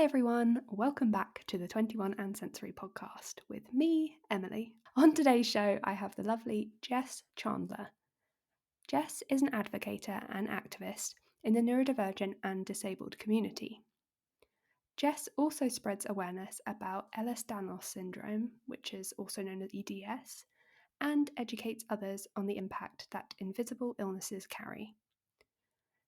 Hi everyone, welcome back to the 21 and Sensory podcast with me, Emily. On today's show, I have the lovely Jess Chandler. Jess is an advocator and activist in the neurodivergent and disabled community. Jess also spreads awareness about Ehlers Danlos Syndrome, which is also known as EDS, and educates others on the impact that invisible illnesses carry.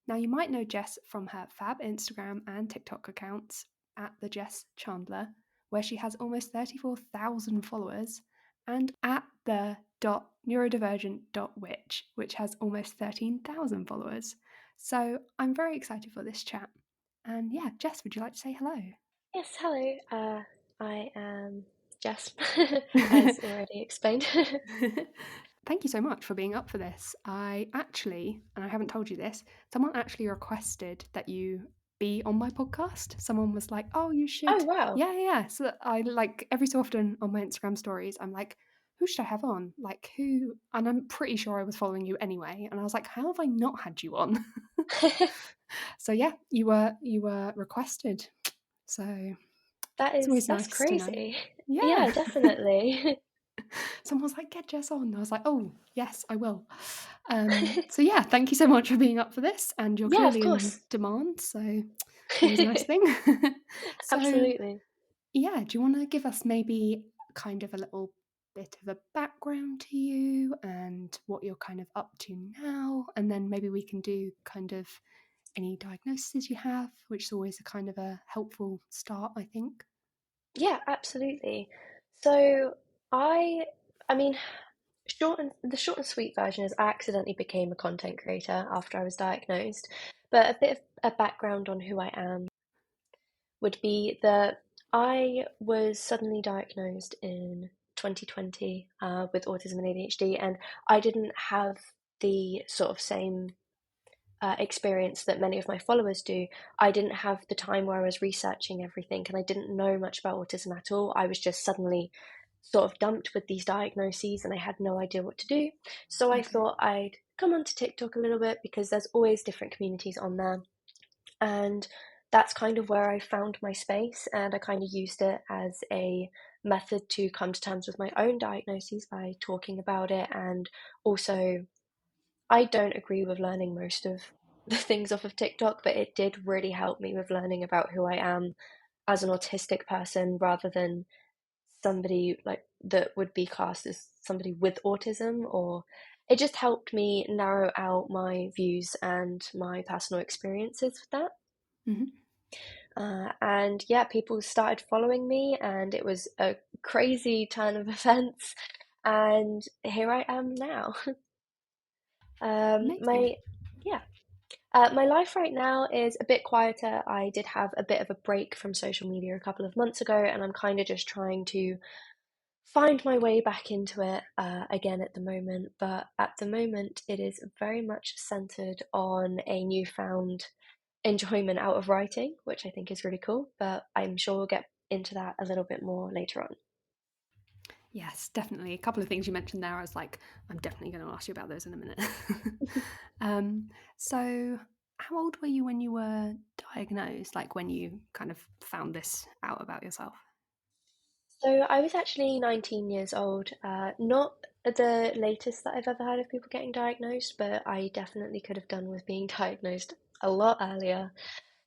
Now, you might know Jess from her fab Instagram and TikTok accounts at the Jess Chandler, where she has almost 34,000 followers, and at the .neurodivergent.witch, which has almost 13,000 followers. So I'm very excited for this chat. And yeah, Jess, would you like to say hello? Yes, hello. I am Jess, as already explained. Thank you so much for being up for this. I haven't told you this, someone actually requested that you be on my podcast. Someone was like, oh, you Oh, should. wow. Yeah. So I like every so often on my Instagram stories, I'm like, who should I have on? Like who? And I'm pretty sure I was following you anyway. And I was like, how have I not had you on? So yeah, you were requested. So it's always That's nice to know. crazy. Yeah. Yeah, definitely. Someone was like, get Jess on. I was like, oh, yes, I will. So yeah, thank you so much for being up for this. And you're Yeah, of clearly in course. demand, so always a nice thing. So Absolutely. yeah, do you want to give us maybe kind of a little bit of a background to you and what you're kind of up to now? And then maybe we can do kind of any diagnoses you have, which is always a kind of a helpful start, I think. Yeah, absolutely. So I mean, the short and sweet version is I accidentally became a content creator after I was diagnosed. But a bit of a background on who I am would be that I was suddenly diagnosed in 2020 with autism and ADHD, and I didn't have the sort of same experience that many of my followers do. I didn't have the time where I was researching everything, and I didn't know much about autism at all. I was just suddenly sort of dumped with these diagnoses, and I had no idea what to do. So I Okay. thought I'd come onto TikTok a little bit because there's always different communities on there. And that's kind of where I found my space, and I kind of used it as a method to come to terms with my own diagnoses by talking about it. And also, I don't agree with learning most of the things off of TikTok, but it did really help me with learning about who I am as an autistic person rather than somebody like that would be classed as somebody with autism, or it just helped me narrow out my views and my personal experiences with that. Mm-hmm. And yeah, people started following me, and it was a crazy turn of events. And here I am now. Amazing. My yeah, my life right now is a bit quieter. I did have a bit of a break from social media a couple of months ago, and I'm kind of just trying to find my way back into it again at the moment. But at the moment, it is very much centered on a newfound enjoyment out of writing, which I think is really cool, but I'm sure we'll get into that a little bit more later on. Yes, definitely. A couple of things you mentioned there, I was like, I'm definitely going to ask you about those in a minute. um, so, how old were you when you were diagnosed? Like when you kind of found this out about yourself? So I was actually 19 years old, not the latest that I've ever heard of people getting diagnosed, but I definitely could have done with being diagnosed a lot earlier.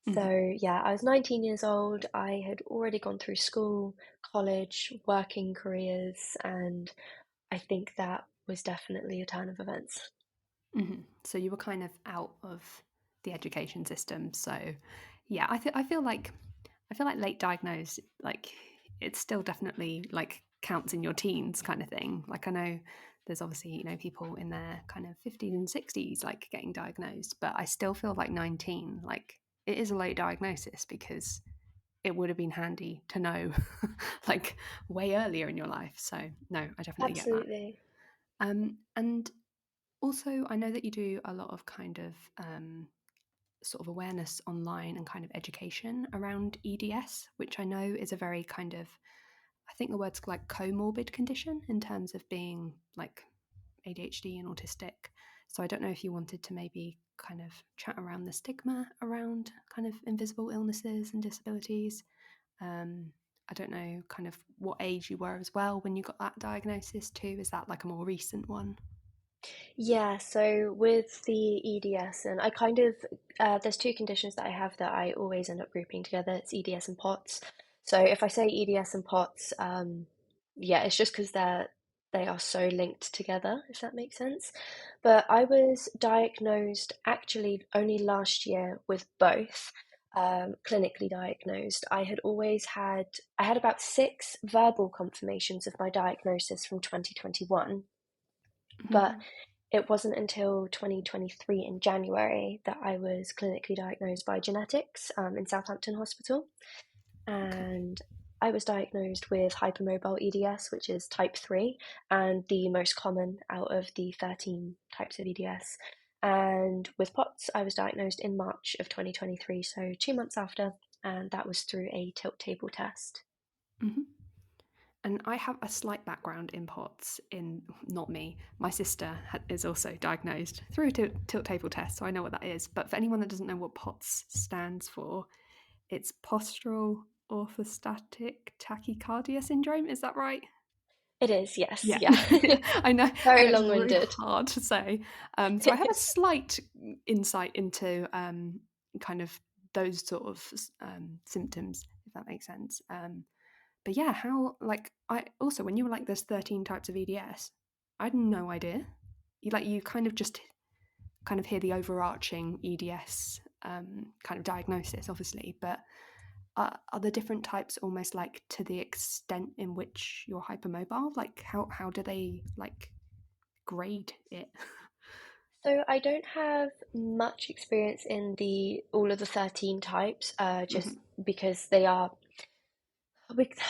Mhm. So yeah, I was 19 years old. I had already gone through school, college, working careers, and I think that was definitely a turn of events. So you were kind of out of the education system. So, yeah, I feel like late diagnosed, like it's still definitely like counts in your teens kind of thing. Like I know there's obviously, people in their kind of 50s and 60s like getting diagnosed, but I still feel like 19, like it is a late diagnosis because it would have been handy to know like way earlier in your life. So no, I definitely get that. Absolutely. And also I know that you do a lot of kind of sort of awareness online and kind of education around EDS, which I know is a very kind of, I think the word's like comorbid condition in terms of being like ADHD and autistic. So I don't know if you wanted to maybe kind of chat around the stigma around kind of invisible illnesses and disabilities. I don't know kind of what age you were as well when you got that diagnosis too. Is that like a more recent one? Yeah, so with the EDS, and I kind of, there's two conditions that I have that I always end up grouping together. It's EDS and POTS. So if I say EDS and POTS, yeah, it's just because they are so linked together, if that makes sense. But I was diagnosed actually only last year with both, clinically diagnosed. I had about six verbal confirmations of my diagnosis from 2021, but Mm-hmm. it wasn't until 2023 in January that I was clinically diagnosed by genetics in Southampton Hospital. Okay. And I was diagnosed with hypermobile EDS, which is type 3, and the most common out of the 13 types of EDS. And with POTS, I was diagnosed in March of 2023, so 2 months after, and that was through a tilt table test. Mm-hmm. And I have a slight background in POTS. In not me, my sister is also diagnosed through a tilt table test, so I know what that is. But for anyone that doesn't know what POTS stands for, it's postural orthostatic tachycardia syndrome. Is that right? It is, yes, Yeah, yeah. I know. I Very know it's really long-winded. hard to say. So I have a slight insight into kind of those sort of symptoms, if that makes sense. But yeah, how like I also when you were like there's 13 types of EDS, I had no idea. You kind of just kind of hear the overarching EDS kind of diagnosis, obviously, but are the different types almost like to the extent in which you're hypermobile? Like how do they like grade it? So I don't have much experience in the all of the 13 types, Mm-hmm. just because they are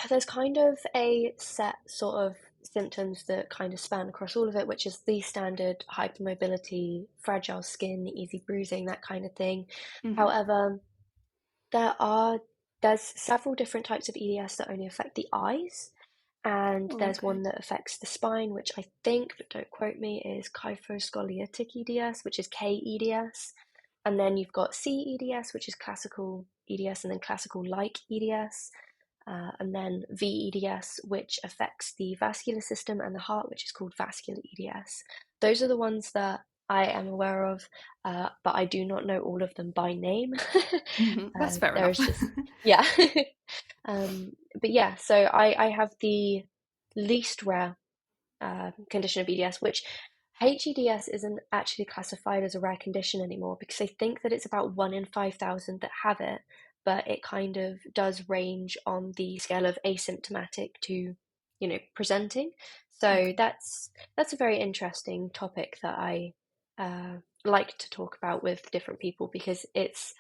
there's kind of a set sort of symptoms that kind of span across all of it, which is the standard hypermobility, fragile skin, easy bruising, that kind of thing. Mm-hmm. However, there are there's several different types of EDS that only affect the eyes, and Oh, there's okay. one that affects the spine, which I think, but don't quote me, is kyphoscoliotic EDS, which is KEDS. And then you've got CEDS, which is classical EDS, and then classical like EDS. And then VEDS, which affects the vascular system and the heart, which is called vascular EDS. Those are the ones that I am aware of, but I do not know all of them by name. Mm-hmm. That's fair enough. There's just, yeah. But yeah, so I have the least rare condition of EDS, which HEDS isn't actually classified as a rare condition anymore because they think that it's about 1 in 5,000 that have it, but it kind of does range on the scale of asymptomatic to, presenting. So Okay. that's a very interesting topic that I like to talk about with different people because it's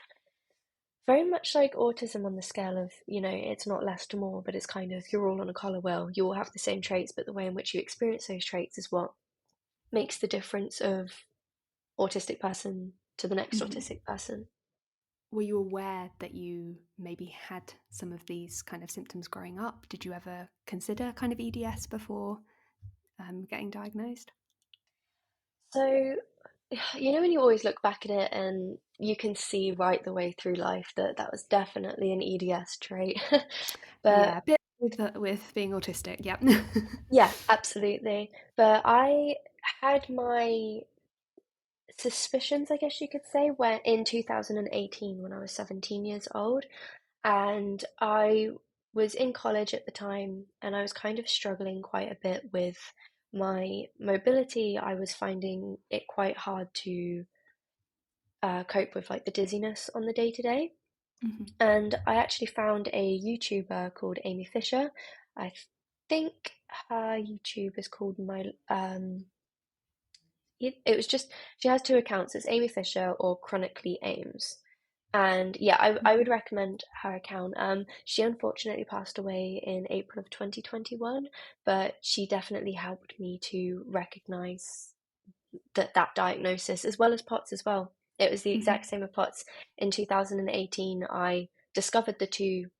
very much like autism on the scale of, it's not less to more, but it's kind of you're all on a collar wheel. You all have the same traits, but the way in which you experience those traits is what makes the difference of autistic person to the next Mm-hmm. autistic person. Were you aware that you maybe had some of these kind of symptoms growing up? Did you ever consider kind of EDS before getting diagnosed? So, when you always look back at it and you can see right the way through life that that was definitely an EDS trait. Yeah, But a bit with being autistic. Yep. yeah, absolutely. But I had my suspicions, I guess you could say, when in 2018 when I was 17 years old. And I was in college at the time and I was kind of struggling quite a bit with my mobility. I was finding it quite hard to cope with like the dizziness on the day to day. Mhm. And I actually found a YouTuber called Amy Fisher. I think her YouTube is called it was just she has two accounts. It's Amy Fisher or Chronically Ames. And yeah, I would Mhm. recommend her account. She unfortunately passed away in April of 2021, but she definitely helped me to recognize that diagnosis as well as POTS as well. It was the Mhm. exact same with POTS. In 2018, I discovered the two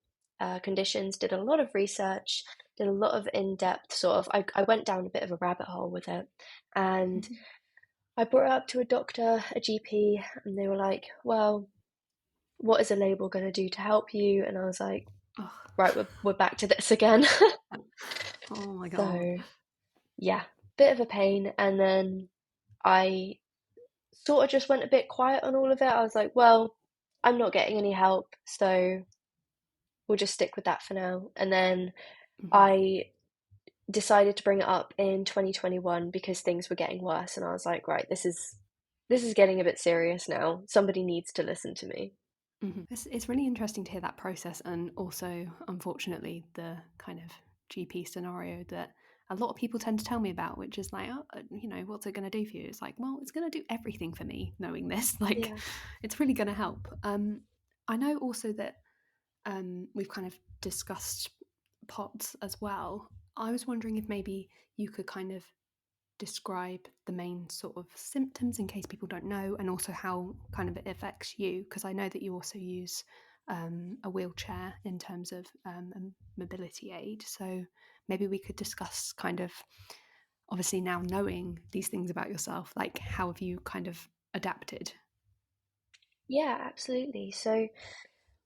conditions, did a lot of research, did a lot of in-depth sort of, I went down a bit of a rabbit hole with it. And Mhm. I brought it up to a doctor, a GP, and they were like, well, what is a label going to do to help you? And I was like, Ugh. right, we're back to this again. Oh my God. So yeah, bit of a pain. And then I sort of just went a bit quiet on all of it. I was like, well, I'm not getting any help, so we'll just stick with that for now. And then Mhm. I decided to bring it up in 2021 because things were getting worse, and I was like, right, this is getting a bit serious now. Somebody needs to listen to me. It's really interesting to hear that process, and also, unfortunately, the kind of GP scenario that a lot of people tend to tell me about, which is like, oh, what's it going to do for you? It's like, well, it's going to do everything for me knowing this. Like, Yeah. it's really going to help. I know also that we've kind of discussed POTS as well. I was wondering if maybe you could kind of describe the main sort of symptoms in case people don't know, and also how kind of it affects you, because I know that you also use a wheelchair in terms of a mobility aid. So maybe we could discuss kind of, obviously now knowing these things about yourself, like how have you kind of adapted? Yeah, absolutely. So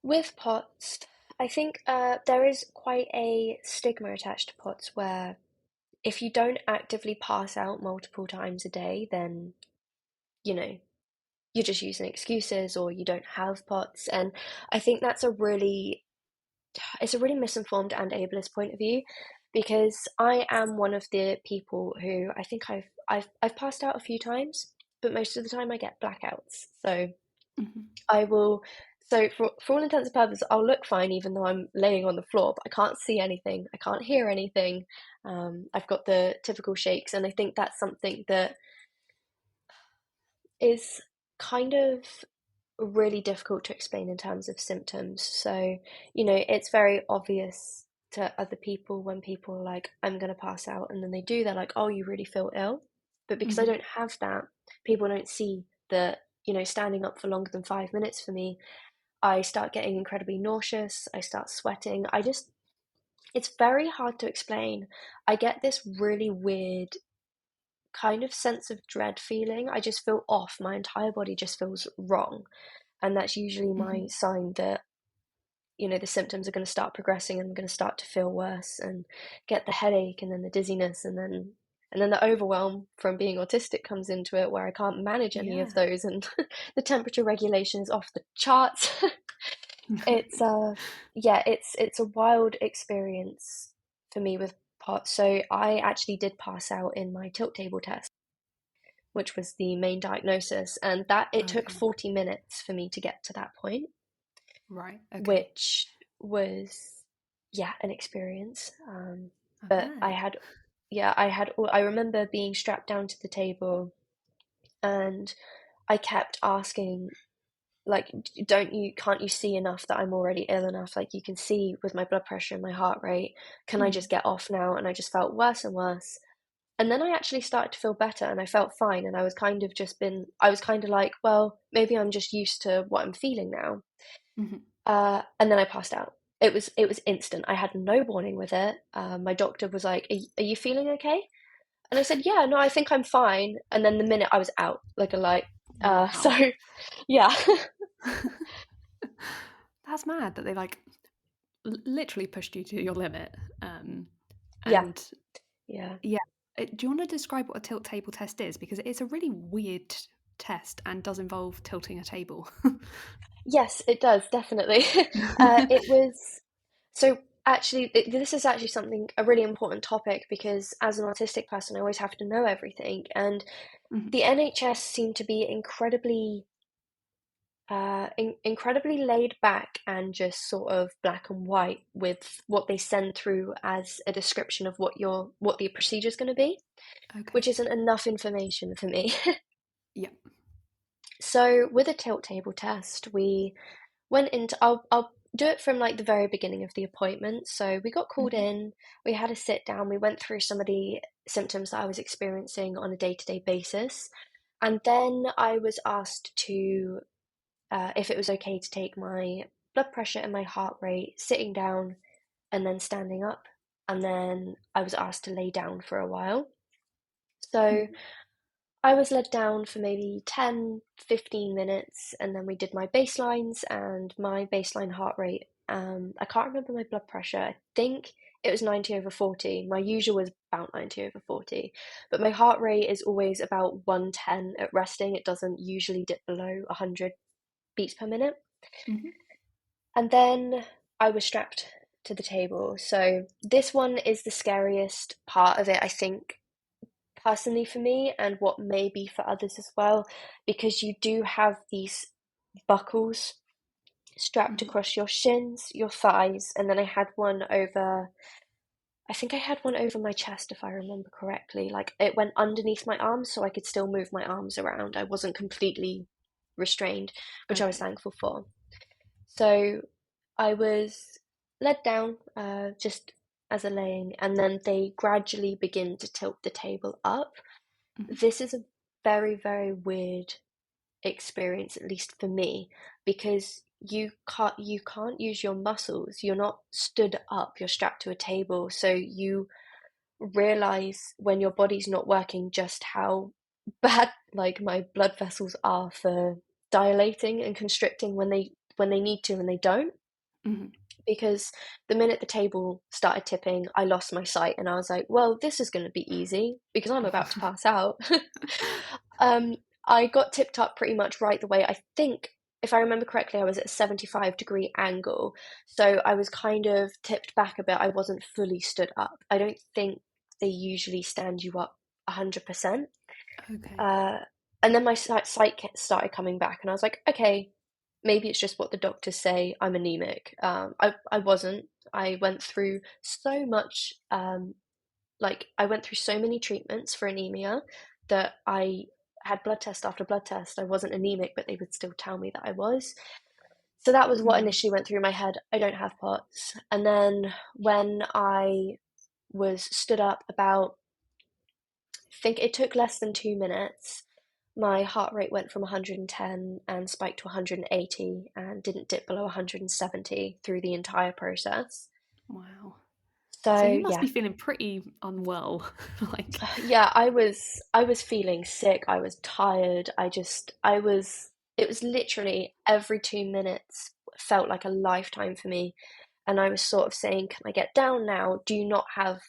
with POTS, I think there is quite a stigma attached to POTS where if you don't actively pass out multiple times a day, then, you know, you're just using excuses or you don't have POTS. And I think it's a really misinformed and ableist point of view, because I am one of the people who I think I've passed out a few times, but most of the time I get blackouts. So Mm-hmm. I will. So for all intents and purposes, I'll look fine even though I'm laying on the floor, but I can't see anything, I can't hear anything. I've got the typical shakes, and I think that's something that is kind of really difficult to explain in terms of symptoms. So, it's very obvious to other people when people are like, I'm going to pass out, and then they do, they're like, oh, you really feel ill. But because I Mm-hmm. don't have that, people don't see that, standing up for longer than 5 minutes for me, I start getting incredibly nauseous, I start sweating. It's very hard to explain. I get this really weird kind of sense of dread feeling. I just feel off. My entire body just feels wrong. And that's usually Mm-hmm. my sign that, the symptoms are going to start progressing and I'm going to start to feel worse and get the headache and then the dizziness and then the overwhelm from being autistic comes into it, where I can't manage any of Yeah. those, and the temperature regulation is off the charts. It's yeah, it's a wild experience for me with POTS. So I actually did pass out in my tilt table test, which was the main diagnosis, and that it took Okay. 40 minutes for me to get to that point, Right. Okay. which was, yeah, an experience. I But bet. I remember being strapped down to the table, and I kept asking, like, can't you see enough that I'm already ill enough? Like, you can see with my blood pressure and my heart rate, can I Mm. just get off now? And I just felt worse and worse. And then I actually started to feel better and I felt fine. And I was kind of like, well, maybe I'm just used to what I'm feeling now. Mm-hmm. And then I passed out. It was instant. I had no warning with it. My doctor was like, are you feeling okay? And I said, yeah, no, I think I'm fine. And then the minute I was out, like a light. So Wow. yeah. That's mad that they like literally pushed you to your limit. Yeah. And Yeah. yeah, do you want to describe what a tilt table test is? Because it's a really weird test and does involve tilting a table. Yes, it does, definitely. It was so actually, this is actually a really important topic, because as an autistic person, I always have to know everything. And Mhm. the NHS seemed to be incredibly laid back and just sort of black and white with what they send through as a description of what the procedure is going to be, which Okay. isn't enough information for me. Yeah. So with a tilt table test, we went into I'll do it from like the very beginning of the appointment. So we got called Hmm. in, we had a sit down, we went through some of the symptoms that I was experiencing on a day-to-day basis. And then I was asked to if it was okay to take my blood pressure and my heart rate sitting down and then standing up. And then I was asked to lay down for a while. So Hmm. I was led down for maybe 10, 15 minutes, and then we did my baselines and my baseline heart rate. I can't remember my blood pressure. I think it was 90 over 40. My usual was about 90 over 40, but my heart rate is always about 110 at resting. It doesn't usually dip below 100 beats per minute. Hmm. And then I was strapped to the table. So this one is the scariest part of it, I think, personally for me, and what may be for others as well, because you do have these buckles strapped Hmm. across your shins, your thighs, and then I think I had one over my chest if I remember correctly. Like it went underneath my arms so I could still move my arms around. I wasn't completely restrained, which I was Okay. thankful for. So I was led down just as a laying, and then they gradually begin to tilt the table up. Hmm. This is a very, very weird experience, at least for me, because you can't use your muscles. You're not stood up, you're strapped to a table. So you realize when your body's not working just how bad like my blood vessels are for dilating and constricting when they need to and they don't. Hmm. Because the minute the table started tipping, I lost my sight and I was like, well, this is going to be easy because I'm about to pass out. um, I got tipped up pretty much right the way. I think, if I remember correctly, I was at a 75-degree angle. So I was kind of tipped back a bit. I wasn't fully stood up. I don't think they usually stand you up 100%. Okay. Uh, and then my sight started coming back, and I was like, okay, maybe it's just what the doctors say. I'm anemic. I wasn't. I went through so much. I went through so many treatments for anemia that I had blood test after blood test. I wasn't anemic, but they would still tell me that I was. So that was what Mm. initially went through my head. I don't have POTS. And then when I was stood up about, I think it took less than 2 minutes. My heart rate went from 110 and spiked to 180 and didn't dip below 170 through the entire process. Wow. So So you must yeah, be feeling pretty unwell. Like, yeah, I was feeling sick. I was tired. I was it was literally every 2 minutes felt like a lifetime for me. And I was sort of saying, can I get down now? Do you not have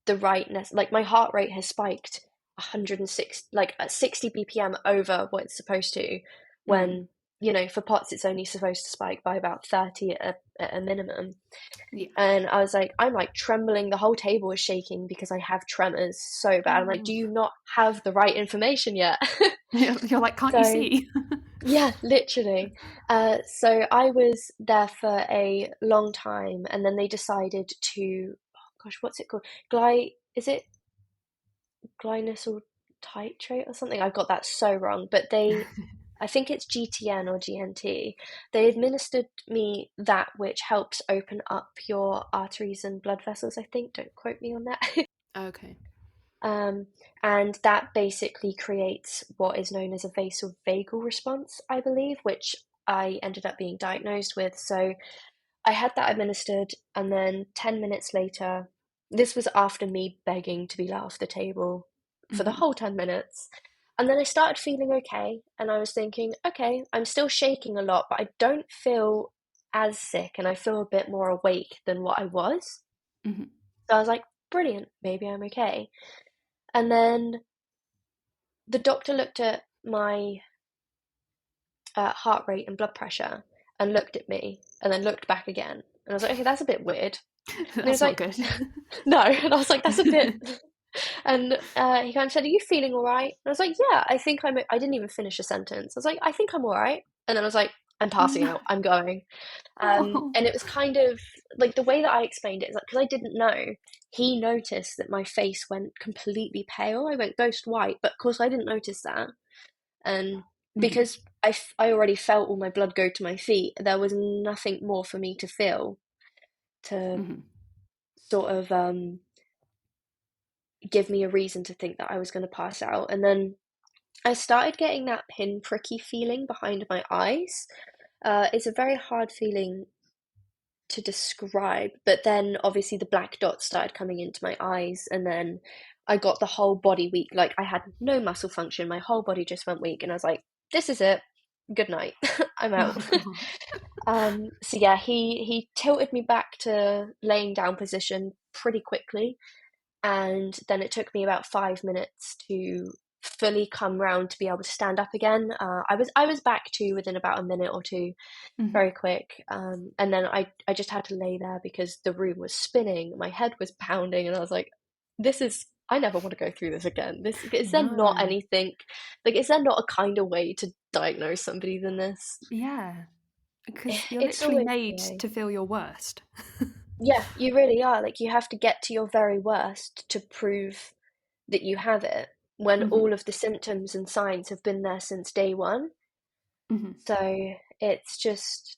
the rightness? Like my heart rate has spiked 106, like at 60 BPM over what it's supposed to, mm, when, for POTS, it's only supposed to spike by about 30 at a minimum. yeah. And I was like, I'm like trembling. The whole table is shaking because I have tremors so bad. I'm like, do Oh. you not have the right information yet? You're like, can't you So, see? yeah, literally. So I was there for a long time, and then they decided to, oh gosh, what's it called? Is it glynosyl titrate or something? I got that so wrong, but I think it's GTN or GNT. They administered me that, which helps open up your arteries and blood vessels, I think. Don't quote me on that. Okay. Um, and that basically creates what is known as a vasovagal response, I believe, which I ended up being diagnosed with. So I had that administered, and then 10 minutes later, this was after me begging to be let off the table for the Hmm. whole 10 minutes. And then I started feeling okay, and I was thinking, okay, I'm still shaking a lot, but I don't feel as sick, and I feel a bit more awake than what I was. Hmm. So I was like, brilliant, maybe I'm okay. And then the doctor looked at my heart rate and blood pressure and looked at me and then looked back again. And I was like, okay, that's a bit weird. And he was That's not like, good. no. And I was like, that's a bit. And he kind of said, are you feeling all right? And I was like, yeah, I didn't even finish a sentence. I was like, I think I'm all right. And then I was like, I'm passing No. out. I'm going. Oh. And it was kind of like the way that I explained it is like, because I didn't know, he noticed that my face went completely pale. I went ghost white, but of course I didn't notice that. And Hmm. because I already felt all my blood go to my feet, there was nothing more for me to feel to Hmm. sort of give me a reason to think that I was going to pass out. And then I started getting that pinpricky feeling behind my eyes. It's a very hard feeling to describe, but then obviously the black dots started coming into my eyes, and then I got the whole body weak. Like I had no muscle function. My whole body just went weak, and I was like, "This is it. Good night. I'm out." So yeah, he tilted me back to laying down position pretty quickly, and then it took me about 5 minutes to fully come round to be able to stand up again. I was back to within about a minute or two, Mhm. very quick. And then I just had to lay there because the room was spinning, my head was pounding, and I was like, this is, I never want to go through this again. This, is there not No. anything, like, is there not a kinder way to diagnose somebody than this? Yeah, because you're It's literally always made the way. to feel your worst. Yeah, you really are. Like, you have to get to your very worst to prove that you have it when Mhm. all of the symptoms and signs have been there since day one. Mhm. So it's just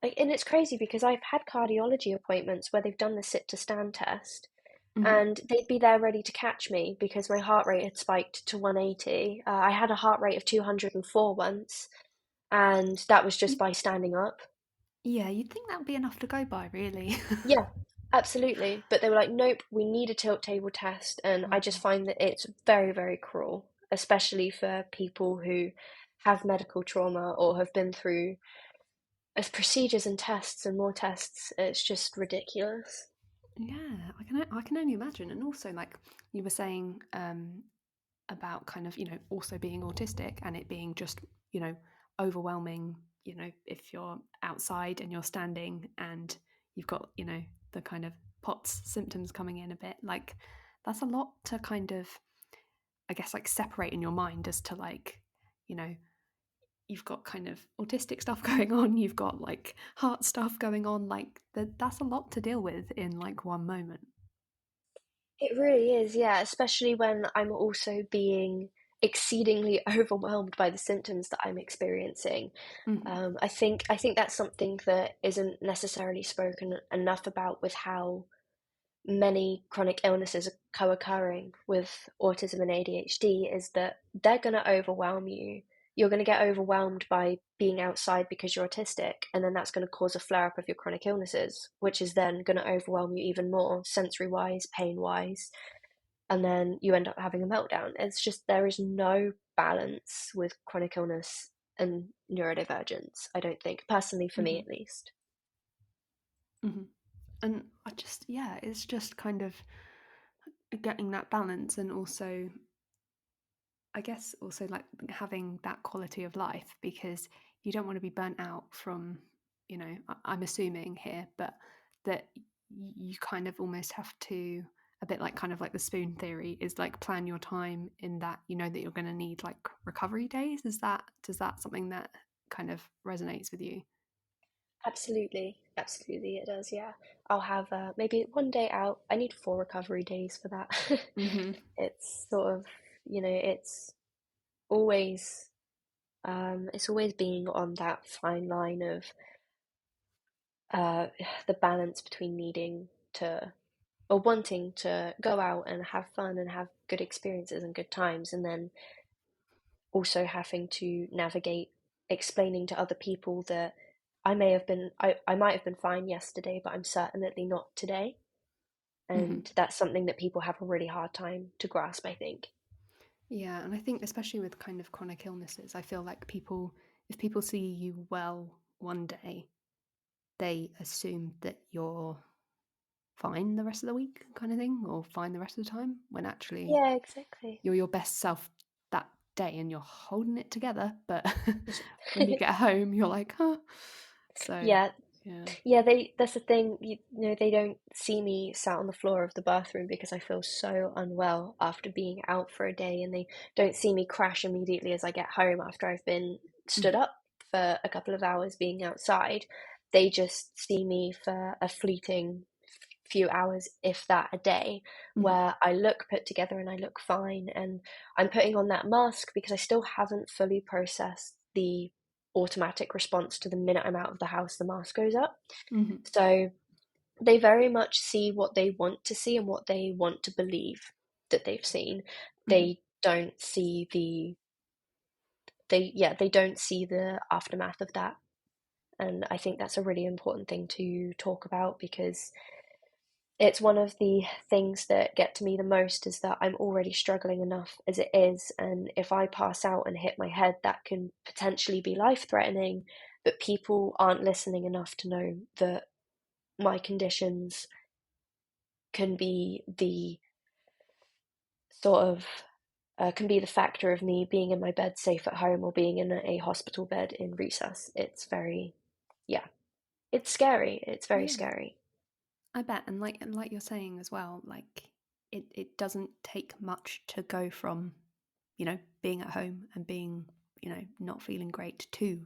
like, and it's crazy because I've had cardiology appointments where they've done the sit to stand test, Mhm. and they'd be there ready to catch me because my heart rate had spiked to 180. I had a heart rate of 204 once, and that was just Y- by standing up. Yeah, you'd think that would be enough to go by, really. Yeah, absolutely. But they were like, nope, we need a tilt table test. And I Oh just gosh. find that it's very, very cruel, especially for people who have medical trauma or have been through procedures and tests and more tests. It's just ridiculous. Yeah, I can only imagine. And also, like you were saying, about kind of also being autistic and it being just overwhelming. If you're outside and you're standing and you've got the kind of POTS symptoms coming in a bit, like that's a lot to kind of, I guess, like separate in your mind as to like you know you've got kind of autistic stuff going on, you've got like heart stuff going on, like that's a lot to deal with in like one moment. It really is, yeah, especially when I'm also being exceedingly overwhelmed by the symptoms that I'm experiencing. Hmm. I think that's something that isn't necessarily spoken enough about with how many chronic illnesses are co-occurring with autism and ADHD is that they're going to overwhelm you. You're going to get overwhelmed by being outside because you're autistic, and then that's going to cause a flare up of your chronic illnesses, which is then going to overwhelm you even more, sensory wise, pain wise, and then you end up having a meltdown. It's just there is no balance with chronic illness and neurodivergence, I don't think, personally, for me Hmm. at least. Hmm. And I just, yeah, it's just kind of getting that balance, and also I guess also like having that quality of life, because you don't want to be burnt out from, I'm assuming here, but that you kind of almost have to, a bit like kind of like the spoon theory, is like plan your time in that that you're going to need like recovery days. Does that something that kind of resonates with you? Absolutely, absolutely, it does. Yeah, I'll have maybe one day out. I need 4 recovery days for that. Hmm. It's sort of, it's always, it's always being on that fine line of uh, the balance between needing to or wanting to go out and have fun and have good experiences and good times, and then also having to navigate explaining to other people that I might have been fine yesterday, but I'm certainly not today. Hmm. And that's something that people have a really hard time to grasp, I think. Yeah, and I think especially with kind of chronic illnesses, I feel like people, if people see you well one day, they assume that you're fine the rest of the week, kind of thing, or fine the rest of the time, when actually Yeah, exactly. you're your best self that day and you're holding it together. But when you get home, you're like, huh. So, Yeah, yeah. yeah, that's the thing, they don't see me sat on the floor of the bathroom because I feel so unwell after being out for a day, and they don't see me crash immediately as I get home after I've been stood Mhm. up for a couple of hours being outside. They just see me for a fleeting few hours, if that, a day, Mhm. where I look put together and I look fine. And I'm putting on that mask because I still haven't fully processed the automatic response to the minute I'm out of the house, the mask goes up. Mhm. So they very much see what they want to see and what they want to believe that they've seen. Mhm. They don't see they don't see the aftermath of that. And I think that's a really important thing to talk about because it's one of the things that get to me the most is that I'm already struggling enough as it is, and if I pass out and hit my head, that can potentially be life-threatening, but people aren't listening enough to know that my conditions can be the sort of can be the factor of me being in my bed safe at home or being in a hospital bed in recess. It's very, yeah, it's scary. It's very Yeah, scary. I bet. And like you're saying as well, like it doesn't take much to go from, being at home and being, not feeling great to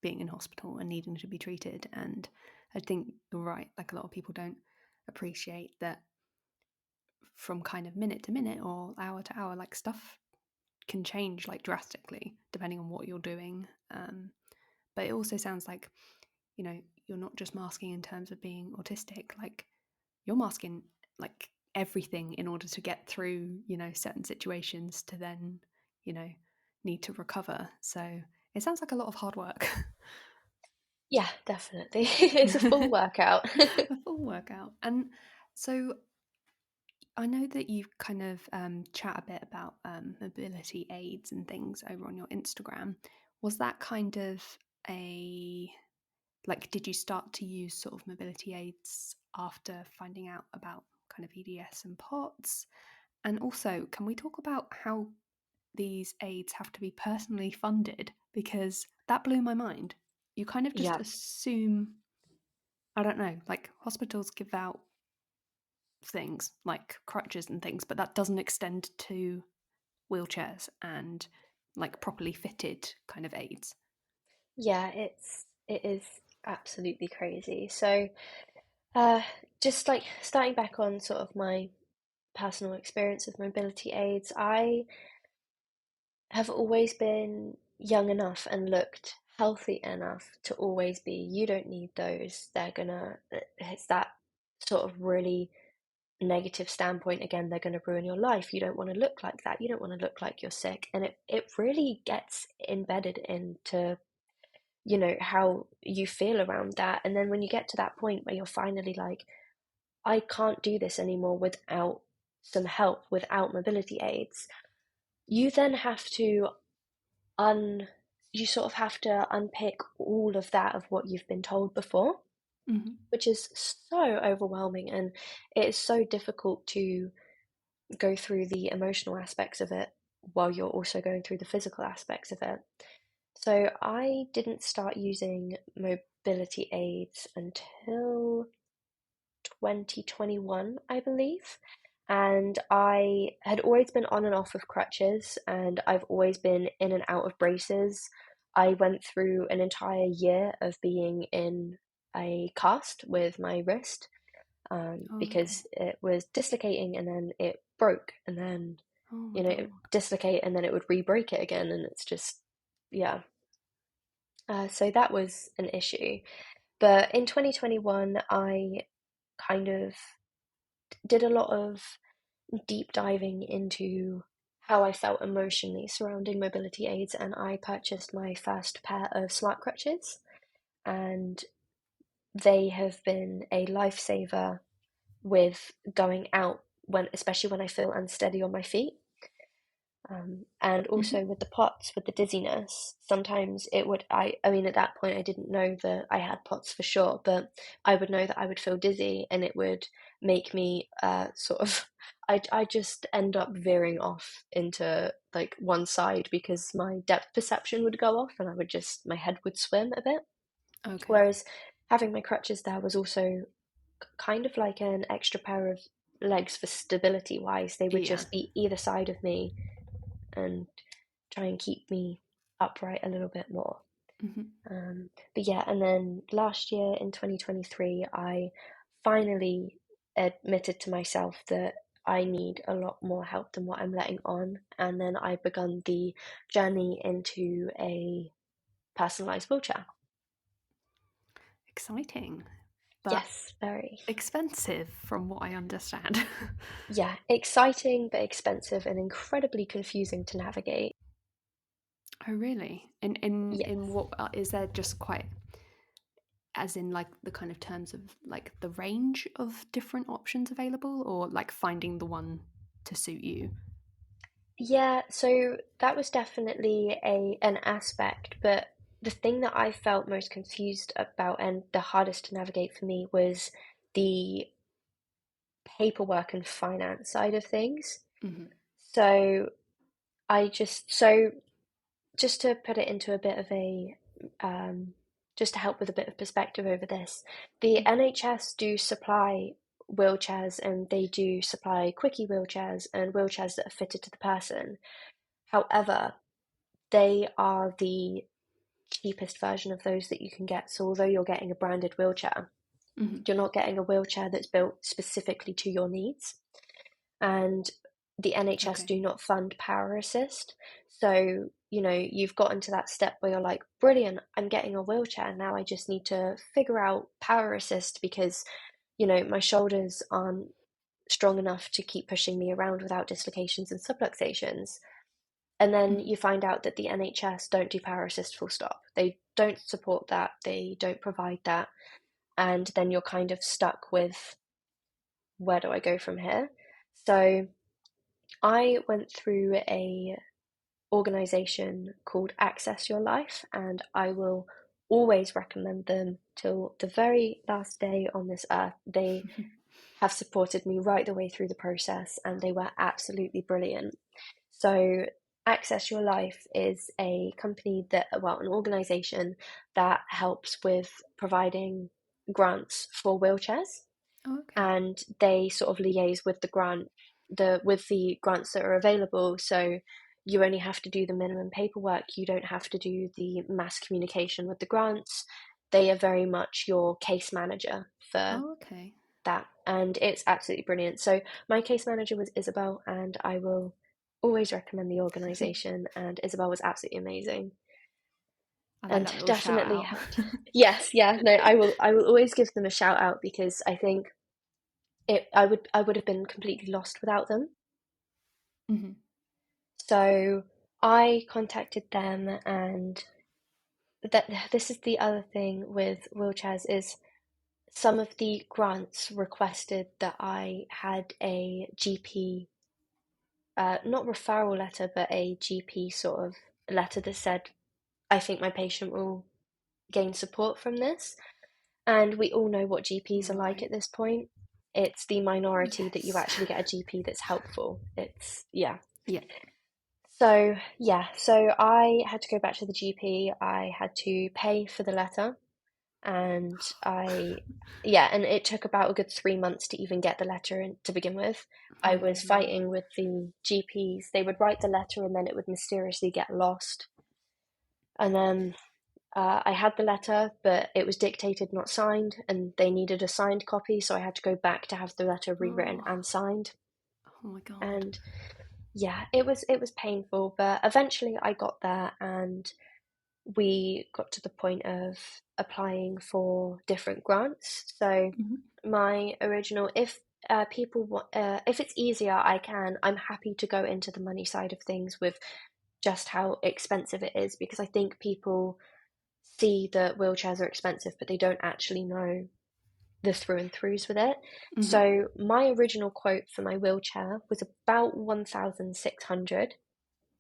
being in hospital and needing to be treated. And I think you're right, like a lot of people don't appreciate that from kind of minute to minute or hour to hour, like stuff can change like drastically depending on what you're doing. But it also sounds like, you're not just masking in terms of being autistic, like you're masking like everything in order to get through, certain situations to then, you know, need to recover. So it sounds like a lot of hard work. Yeah, definitely. It's a full workout. A full workout. And so I know that you kind of chat a bit about mobility aids and things over on your Instagram. Was that kind of a like, did you start to use sort of mobility aids after finding out about kind of EDS and POTS? And also, can we talk about how these aids have to be personally funded? Because that blew my mind. You kind of just Yeah. assume, I don't know, like hospitals give out things like crutches and things, but that doesn't extend to wheelchairs and like properly fitted kind of aids. Yeah, it is absolutely crazy. So, uh, just like starting back on sort of my personal experience with mobility aids, I have always been young enough and looked healthy enough to always be, you don't need those. It's that sort of really negative standpoint again, they're going to ruin your life. You don't want to look like that. You don't want to look like you're sick. And it really gets embedded into, how you feel around that. And then when you get to that point where you're finally like, I can't do this anymore without some help, without mobility aids, you then have to un you sort of have to unpick all of that of what you've been told before, Mm-hmm. which is so overwhelming, and it is so difficult to go through the emotional aspects of it while you're also going through the physical aspects of it. So I didn't start using mobility aids until 2021, I believe. And I had always been on and off of crutches, and I've always been in and out of braces. I went through an entire year of being in a cast with my wrist, Oh, because okay. it was dislocating and then it broke, and then, Oh my it God. dislocate and then it would re-break it again, and it's just, yeah. So that was an issue. But in 2021, I kind of did a lot of deep diving into how I felt emotionally surrounding mobility aids, and I purchased my first pair of smart crutches, and they have been a lifesaver with going out when, especially when I feel unsteady on my feet. And Mm-hmm. also with the POTS, with the dizziness, sometimes it would, I mean, at that point, I didn't know that I had POTS for sure, but I would know that I would feel dizzy and it would make me sort of, I just end up veering off into like one side because my depth perception would go off and my head would swim a bit. Okay. Whereas having my crutches there was also kind of like an extra pair of legs for stability wise. They would Yeah. just be either side of me and try and keep me upright a little bit more. Mm-hmm. But yeah, and then last year in 2023, I finally admitted to myself that I need a lot more help than what I'm letting on. And then I begun the journey into a personalized wheelchair. Exciting, but Yes, very. expensive from what I understand. Yeah, exciting but expensive and incredibly confusing to navigate. Oh, really? In Yes. what is there just quite as in like the kind of terms of like the range of different options available, or like finding the one to suit you? Yeah, so that was definitely an aspect, but the thing that I felt most confused about and the hardest to navigate for me was the paperwork and finance side of things. Hmm. So so just to put it into a bit of a um, just to help with a bit of perspective over this, the NHS do supply wheelchairs and they do supply quickie wheelchairs and wheelchairs that are fitted to the person. However, they are the cheapest version of those that you can get. So although you're getting a branded wheelchair, Hmm. you're not getting a wheelchair that's built specifically to your needs. And the NHS Okay. do not fund Power Assist. So, you've gotten to that step where you're like, brilliant, I'm getting a wheelchair. Now I just need to figure out Power Assist because, my shoulders aren't strong enough to keep pushing me around without dislocations and subluxations. And then Hmm. you find out that the NHS don't do Power Assist full stop. They don't support that, they don't provide that. And then you're kind of stuck with, where do I go from here? So I went through a organization called Access Your Life, and I will always recommend them till the very last day on this earth. They have supported me right the way through the process, and they were absolutely brilliant. So, Access Your Life is a company an organization that helps with providing grants for wheelchairs, Oh, okay. and they sort of liaise with the grants that are available. So you only have to do the minimum paperwork. You don't have to do the mass communication with the grants. They are very much your case manager for Oh, okay. that, and it's absolutely brilliant. So my case manager was Isabel, and I will always recommend the organization, and Isabel was absolutely amazing I like and that little shout definitely out. helped. Yes, yeah, no, I will always give them a shout out because I think I would have been completely lost without them. Hmm. So I contacted them, and that this is the other thing with wheelchairs is some of the grants requested that I had a GP, not referral letter, but a GP sort of letter that said, I think my patient will gain support from this. And we all know what GPs are like Right. at this point. It's the minority that you Yes. actually get a GP that's helpful. Yeah. Yeah. So, yeah, so I had to go back to the GP. I had to pay for the letter, and yeah, and it took about a good 3 months to even get the letter to begin with. I Oh was no. fighting with the GPs. They would write the letter and then it would mysteriously get lost. And then I had the letter, but it was dictated, not signed, and they needed a signed copy, so I had to go back to have the letter rewritten Oh. and signed. Oh my god. And yeah, it was painful, but eventually I got there, and we got to the point of applying for different grants. So Hmm. my original, if people want, if it's easier, I'm happy to go into the money side of things with just how expensive it is, because I think people see that wheelchairs are expensive, but they don't actually know the through and throughs with it. Hmm. So my original quote for my wheelchair was about 1,600.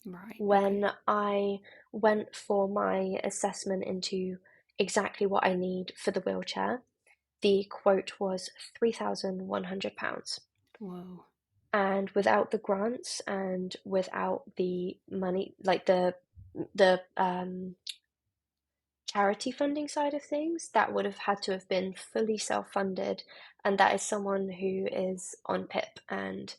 Right. Okay. When I went for my assessment into exactly what I need for the wheelchair, the quote was £3,100. Whoa. And without the grants and without the money, like the charity funding side of things, that would have had to have been fully self-funded. And that is someone who is on PIP, and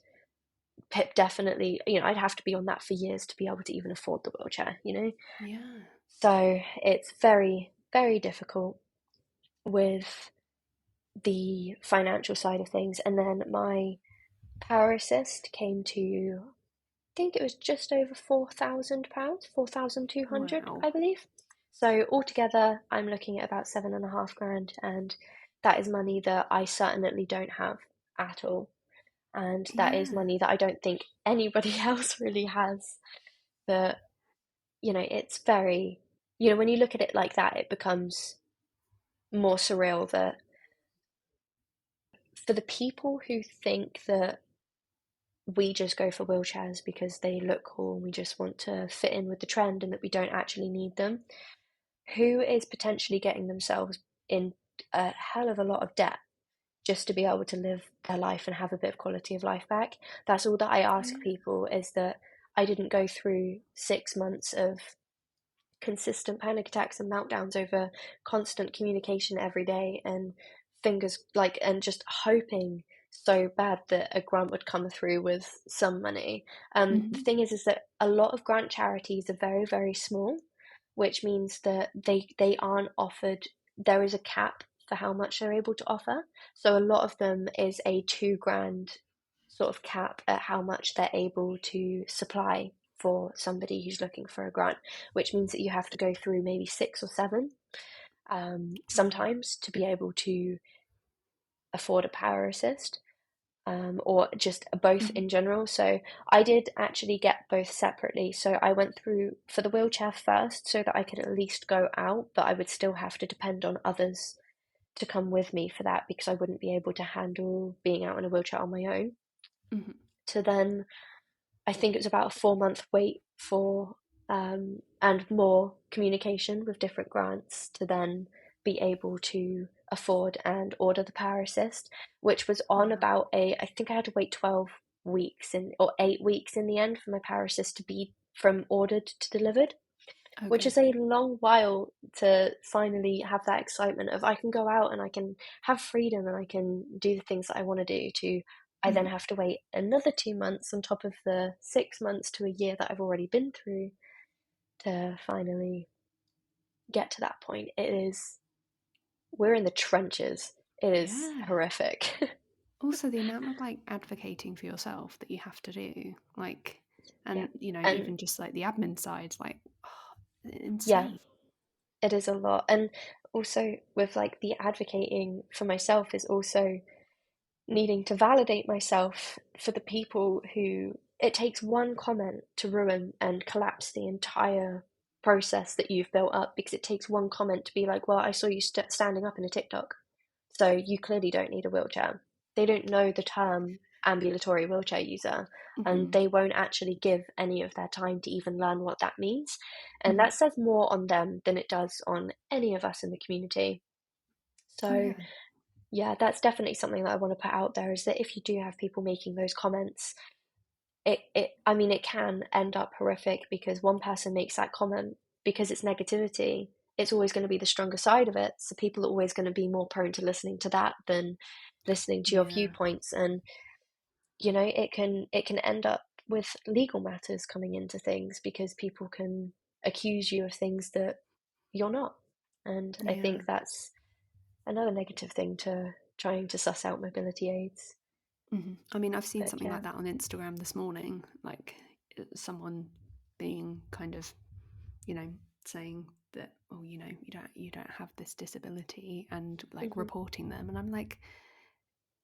PIP definitely, I'd have to be on that for years to be able to even afford the wheelchair. Yeah. So it's very, very difficult with the financial side of things. And then my power assist came to, I think it was just over £4,000, 4,200, Wow. I believe. So altogether, I'm looking at about 7.5 grand, and that is money that I certainly don't have at all. And that is Yeah. money that I don't think anybody else really has. But, it's very, when you look at it like that, it becomes more surreal that for the people who think that we just go for wheelchairs because they look cool and we just want to fit in with the trend and that we don't actually need them, who is potentially getting themselves in a hell of a lot of debt just to be able to live their life and have a bit of quality of life back. That's all that I Oh, ask yeah. people, is that I didn't go through 6 months of consistent panic attacks and meltdowns over constant communication every day and and just hoping so bad that a grant would come through with some money. The Mhm. thing is that a lot of grant charities are very, very small, which means that they aren't offered. There is a cap for how much they're able to offer. So a lot of them is a 2 grand sort of cap at how much they're able to supply for somebody who's looking for a grant, which means that you have to go through maybe 6 or 7 Wow. sometimes to be able to afford a power assist, or just both Mhm. in general. So I did actually get both separately. So I went through for the wheelchair first so that I could at least go out, but I would still have to depend on others to come with me for that because I wouldn't be able to handle being out in a wheelchair on my own. Mhm. To then I think it was about a 4 month wait for and more communication with different grants to then be able to afford and order the power assist, which was on Wow. about I think I had to wait 12 weeks or 8 weeks in the end for my power assist to be from ordered to delivered, which Okay. is a long while to finally have that excitement of I can go out and I can have freedom and I can do the things that I want to do. To I then Mhm. have to wait another 2 months on top of the 6 months to a year that I've already been through to finally get to that point. We're in the trenches. It is Yeah. horrific. Also, the amount of like advocating for yourself that you have to do, like, Yeah. and And even just like the admin side, like, yeah, insane. it is a lot. And also with like the advocating for myself is also needing to validate myself for the people who it takes one comment to ruin and collapse the entire process that you've built up, because it takes one comment to be like, well, I saw you standing up in a TikTok, so you clearly don't need a wheelchair. They don't know the term ambulatory wheelchair user, and Hmm. they won't actually give any of their time to even learn what that means. And Hmm. that says more on them than it does on any of us in the community. Oh So yeah. yeah, that's definitely something that I want to put out there, is that if you do have people making those comments, I mean, it can end up horrific because one person makes that comment because it's negativity. It's always going to be the stronger side of it. So people are always going to be more prone to listening to that than listening to your Yeah. viewpoints. And, it can end up with legal matters coming into things because people can accuse you of things that you're not. And I Yeah. think that's another negative thing to trying to suss out mobility aids. I mean, I've seen But something yeah. like that on Instagram this morning, like someone being kind of, you know, saying that, oh, you don't have this disability, and like Hmm. reporting them, and I'm like,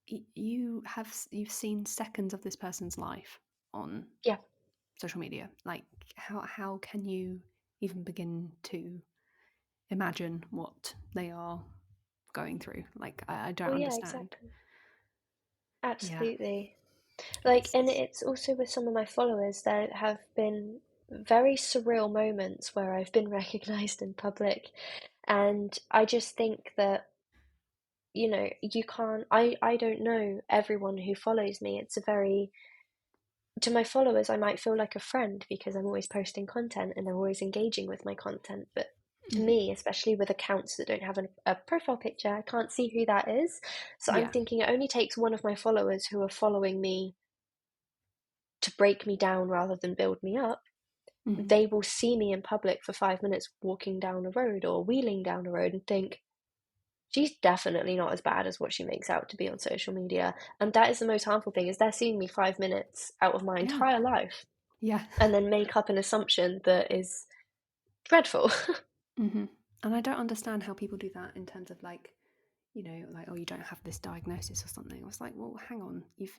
you've seen seconds of this person's life on Yeah. social media. Like, how can you even begin to imagine what they are going through? Like, I don't Well, yeah, understand. exactly. Yeah. Absolutely. Like, and It's it's also with some of my followers, there have been very surreal moments where I've been recognized in public. And I just think that, you can't, I don't know everyone who follows me. To my followers, I might feel like a friend because I'm always posting content and they're always engaging with my content. But to mhm. me, especially with accounts that don't have a profile picture, I can't see who that is. So I'm Yeah. thinking it only takes one of my followers who are following me to break me down rather than build me up. Hmm. They will see me in public for 5 minutes walking down a road or wheeling down a road and think, she's definitely not as bad as what she makes out to be on social media. And that is the most harmful thing, is they're seeing me 5 minutes out of my Yeah. entire life Yeah. and then make up an assumption that is dreadful. Hmm. And I don't understand how people do that in terms of like, like, oh, you don't have this diagnosis or something. I was like, well, hang on, you've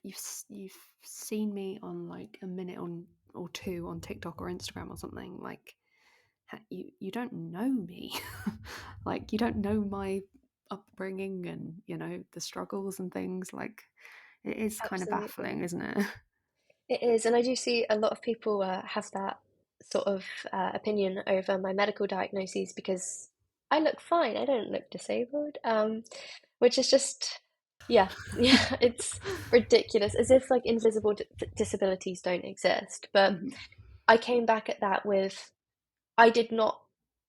seen me on like a minute on or two on TikTok or Instagram or something. Like, you don't know me, like you don't know my upbringing and, the struggles and things. Like, it is kind of Absolutely. baffling, isn't it? It is, and I do see a lot of people have that sort of opinion over my medical diagnoses because I look fine. I don't look disabled, which is just, yeah, yeah, it's ridiculous. As if like invisible disabilities don't exist. But Mhm. I came back at that with I did not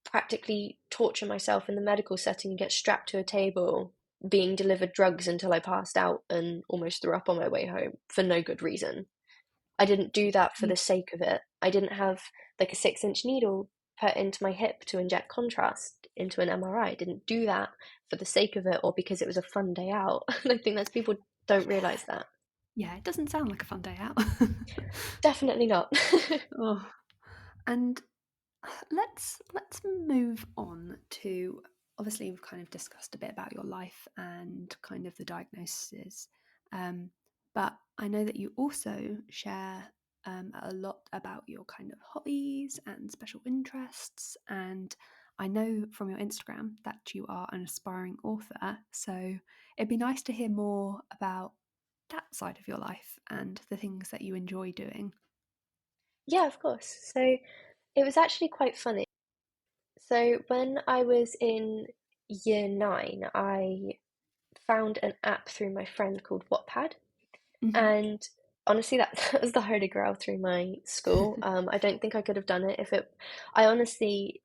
practically torture myself in the medical setting and get strapped to a table being delivered drugs until I passed out and almost threw up on my way home for no good reason. I didn't do that for Yeah. the sake of it. I didn't have like a 6-inch needle put into my hip to inject contrast into an MRI. I didn't do that for the sake of it or because it was a fun day out. And I think that's people don't realize that. Yeah, it doesn't sound like a fun day out. Definitely not. Oh, and let's move on to, obviously we've kind of discussed a bit about your life and kind of the diagnosis, um, but I know that you also share a lot about your kind of hobbies and special interests, and I know from your Instagram that you are an aspiring author, so it'd be nice to hear more about that side of your life and the things that you enjoy doing. Yeah, of course. So it was actually quite funny. So when I was in year nine, I found an app through my friend called Wattpad. Hmm. And honestly, that, that was the holy grail through my school. I don't think I could have done it if it, I honestly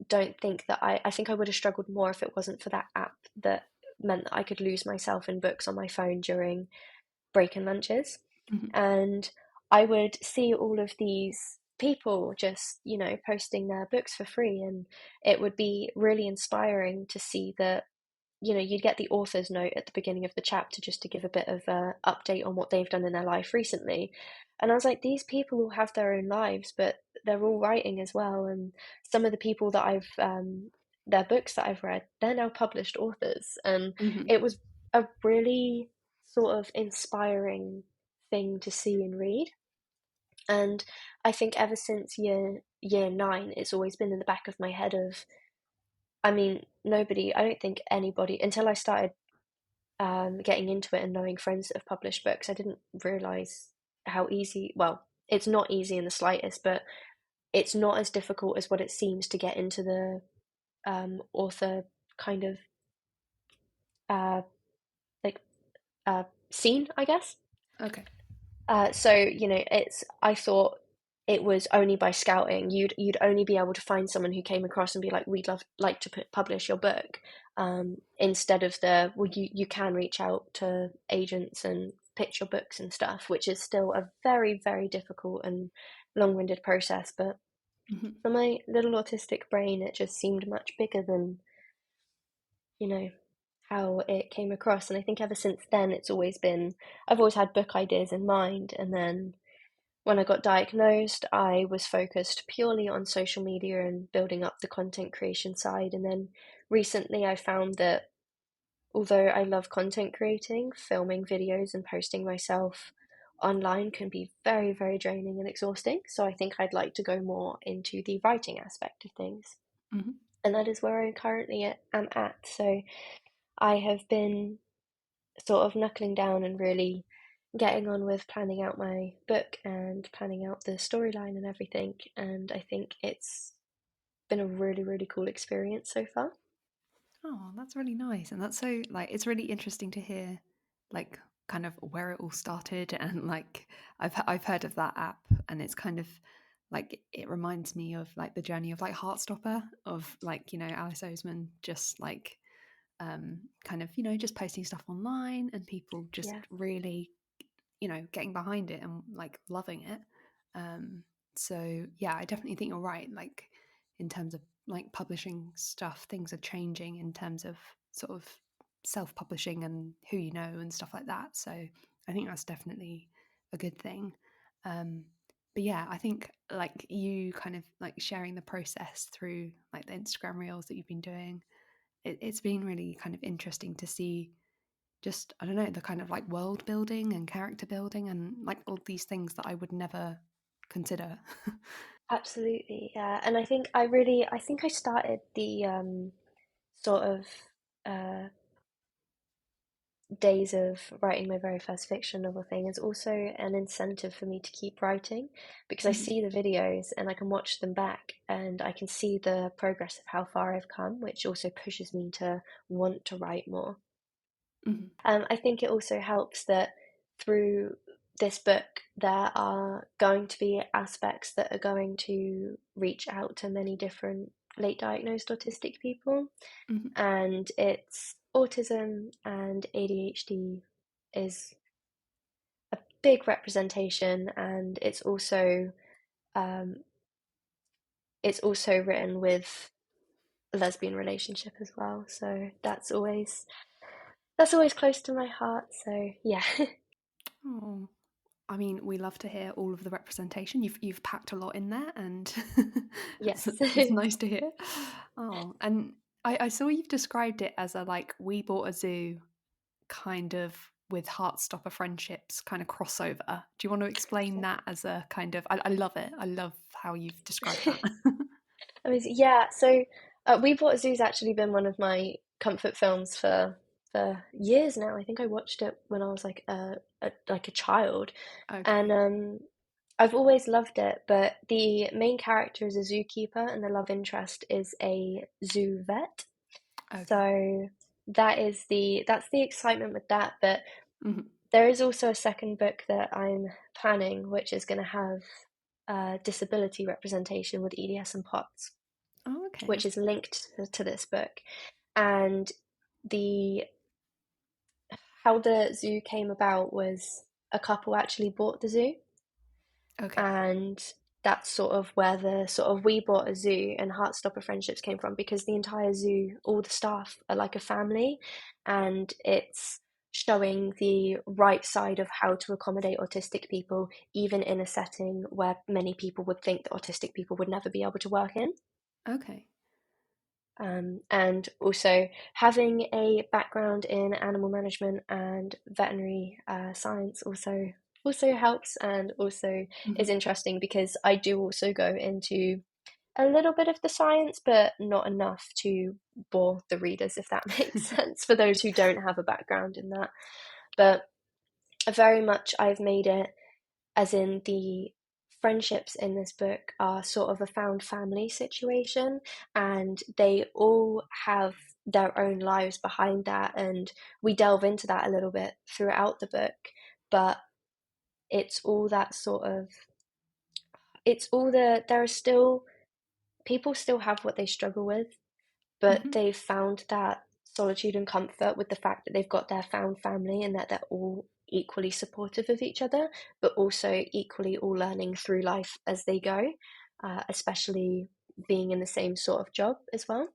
don't think that I think I would have struggled more if it wasn't for that app that meant that I could lose myself in books on my phone during break and lunches. Hmm. And I would see all of these people just, posting their books for free. And it would be really inspiring to see that you'd get the author's note at the beginning of the chapter just to give a bit of a update on what they've done in their life recently. And I was like, these people all have their own lives, but they're all writing as well. And some of the people that their books that I've read, they're now published authors. And Hmm. it was a really sort of inspiring thing to see and read. And I think ever since year nine, it's always been in the back of my head of, I mean, I don't think anybody, until I started getting into it and knowing friends that have published books, I didn't realize how easy, well, it's not easy in the slightest, but it's not as difficult as what it seems to get into the author kind of uh, like scene, I guess. Okay. So I thought it was only by scouting you'd only be able to find someone who came across and be like, we'd like to publish your book, instead of well, you can reach out to agents and pitch your books and stuff, which is still a very, very difficult and long-winded process. But Hmm. for my little autistic brain, it just seemed much bigger than you know how it came across. And I think ever since then, I've always had book ideas in mind, and then when I got diagnosed, I was focused purely on social media and building up the content creation side. And then recently, I found that although I love content creating, filming videos and posting myself online can be very, very draining and exhausting. So I think I'd like to go more into the writing aspect of things. Hmm. And that is where I currently am at. So I have been sort of knuckling down and really getting on with planning out my book and planning out the storyline and everything. And I think it's been a really, really cool experience so far. Oh, that's really nice. And that's so, like, it's really interesting to hear, like, kind of where it all started. And, like, I've heard of that app, and it's kind of like, it reminds me of, like, the journey of, like, Heartstopper, of, like, Alice Oseman just, like, kind of, just posting stuff online and people just Yeah, really, getting behind it and, like, loving it. Um, so, yeah, I definitely think you're right. Like, in terms of, like, publishing stuff, things are changing in terms of sort of self-publishing and who you know and stuff like that. So I think that's definitely a good thing. Um, but yeah, I think, like, you kind of, like, sharing the process through, like, the Instagram reels that you've been doing, it's been really kind of interesting to see, just, I don't know, the kind of, like, world building and character building and, like, all these things that I would never consider. absolutely. Yeah. And I think I started the sort of uh, days of writing my very first fiction novel thing is also an incentive for me to keep writing, because I Hmm. see the videos and I can watch them back and I can see the progress of how far I've come, which also pushes me to want to write more. Hmm. I think it also helps that through this book, there are going to be aspects that are going to reach out to many different late diagnosed autistic people. Hmm. And it's autism and ADHD is a big representation, and um, it's also written with a lesbian relationship as well. So that's always close to my heart. So yeah. Oh, I mean, we love to hear all of the representation. You've packed a lot in there, and Yes. it's nice to hear. Oh, and I saw you've described it as a like we bought a zoo kind of with Heartstopper friendships kind of crossover. Do you want to explain that as a kind of? I love it. I love how you've described that. Amazing. Yeah, so We Bought a Zoo's actually been one of my comfort films for years now. I think I watched it when I was like a child, and Okay. I've always loved it. But the main character is a zookeeper, and the love interest is a zoo vet. Okay. So that's the excitement with that. But Hmm. there is also a second book that I'm planning, which is going to have disability representation with EDS and POTS, Oh, okay. which is linked to this book. And the how the zoo came about was a couple actually bought the zoo, Okay. and that's sort of where the sort of we bought a zoo and Heartstopper friendships came from, because the entire zoo, all the staff are like a family, and it's showing the right side of how to accommodate autistic people, even in a setting where many people would think that autistic people would never be able to work in. Okay. And also having a background in animal management and veterinary science also helps, and also is Hmm. interesting because I do also go into a little bit of the science, but not enough to bore the readers, if that makes sense, for those who don't have a background in that. But very much I've made it as in the friendships in this book are sort of a found family situation, and they all have their own lives behind that, and we delve into that a little bit throughout the book. But it's all that sort of it's all there are still people still have what they struggle with, but Hmm. they've found that solitude and comfort with the fact that they've got their found family, and that they're all equally supportive of each other, but also equally all learning through life as they go, especially being in the same sort of job as well.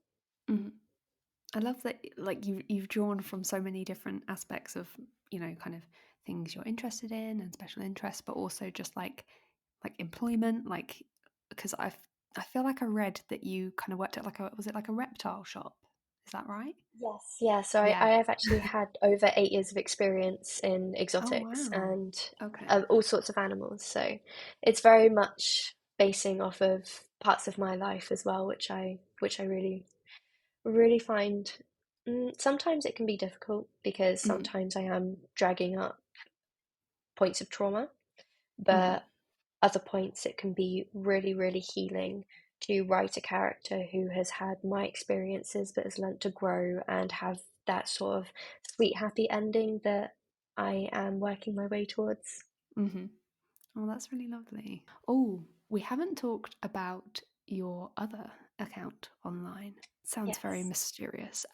Hmm. I love that like you've drawn from so many different aspects of, kind of things you're interested in and special interests, but also just like employment, like because I feel like I read that you kind of worked at like a was it like a reptile shop? Is that right? Yes, yeah. So I Yeah. have actually had over 8 years of experience in Oh exotics wow. and Okay. all sorts of animals. So it's very much basing off of parts of my life as well, which I really find sometimes it can be difficult, because Hmm. sometimes I am dragging up points of trauma, Hmm. but other points it can be really, really healing to write a character who has had my experiences but has learnt to grow and have that sort of sweet, happy ending that I am working my way towards. Hmm. Oh, that's really lovely. Oh, we haven't talked about your other account online. Sounds very Yes. mysterious.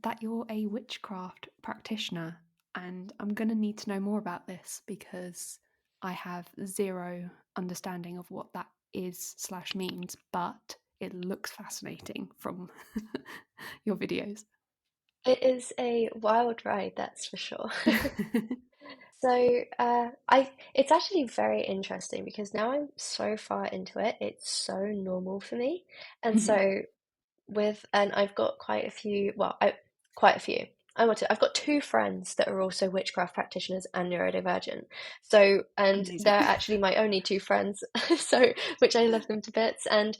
That you're a witchcraft practitioner, and I'm going to need to know more about this because I have zero understanding of what that is slash means, but it looks fascinating from your videos. It is a wild ride, that's for sure. So, it's actually very interesting because now I'm so far into it, it's so normal for me. And Mhm. so and I've got quite a few. I've got two friends that are also witchcraft practitioners and neurodivergent. So, and Amazing. they're actually my only two friends, so which I love them to bits. And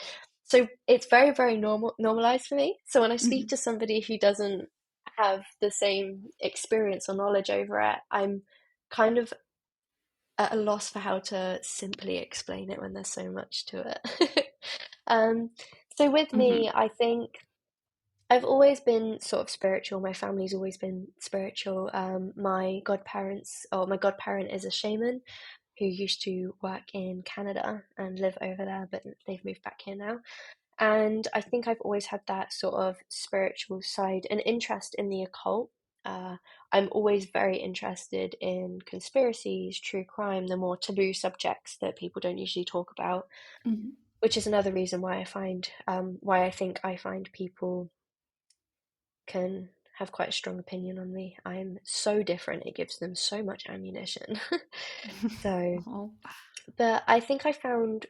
so it's very, very normalized for me. So when I speak Mhm. to somebody who doesn't have the same experience or knowledge over it, I'm kind of at a loss for how to simply explain it when there's so much to it. um, so with me, Mhm. I think I've always been sort of spiritual. My family's always been spiritual. My godparent is a shaman who used to work in Canada and live over there, but they've moved back here now. And I think I've always had that sort of spiritual side, an interest in the occult. Uh, I'm always very interested in conspiracies, true crime, the more taboo subjects that people don't usually talk about, Mhm. which is another reason why I think I find people can have quite a strong opinion on me. I'm so different, it gives them so much ammunition. So, Oh. but I think I found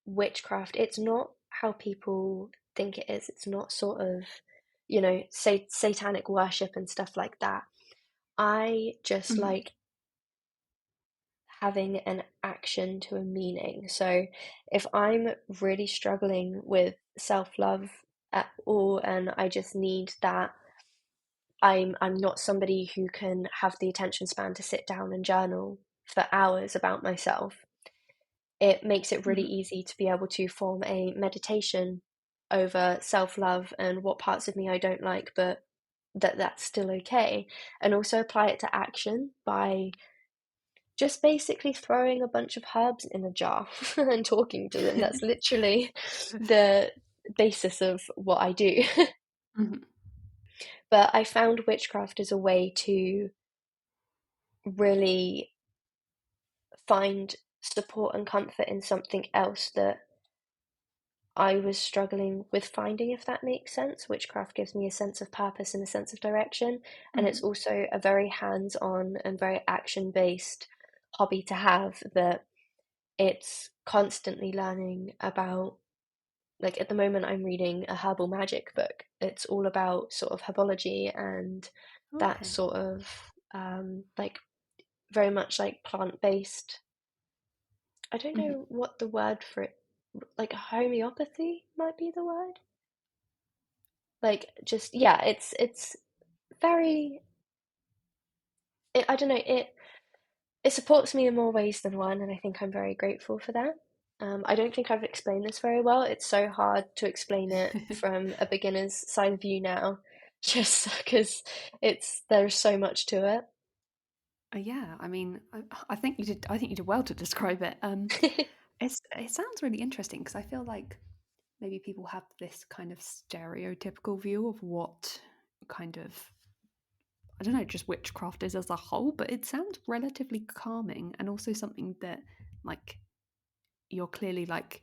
witchcraft, it's not how people think it is. It's not sort of, satanic worship and stuff like that. I just Mhm. like having an action to a meaning. So if I'm really struggling with self-love at all and I just need that, I'm not somebody who can have the attention span to sit down and journal for hours about myself. It makes it really Mhm. easy to be able to form a meditation over self-love and what parts of me I don't like, but that's still okay. And also apply it to action by just basically throwing a bunch of herbs in a jar and talking to them. That's literally the basis of what I do. Mhm. But I found witchcraft as a way to really find support and comfort in something else that I was struggling with finding, if that makes sense. Witchcraft gives me a sense of purpose and a sense of direction, and it's Mhm. also a very hands-on and very action-based hobby to have, that it's constantly learning about, like at the moment I'm reading a herbal magic book. It's all about sort of herbology and that Okay. sort of like very much like plant-based. I don't Mhm. know what the word for it, like homeopathy might be the word. Like just yeah, it's very I don't know, it supports me in more ways than one, and I think I'm very grateful for that. I don't think I've explained this very well. It's so hard to explain it from a beginner's side of view now, just because there's so much to Yeah, I mean, I think you did. I think you did well to describe it. it. It sounds really interesting because I feel like maybe people have this kind of stereotypical view of what kind of, I don't know, just witchcraft is as a whole, but it sounds relatively calming and also something that like you're clearly like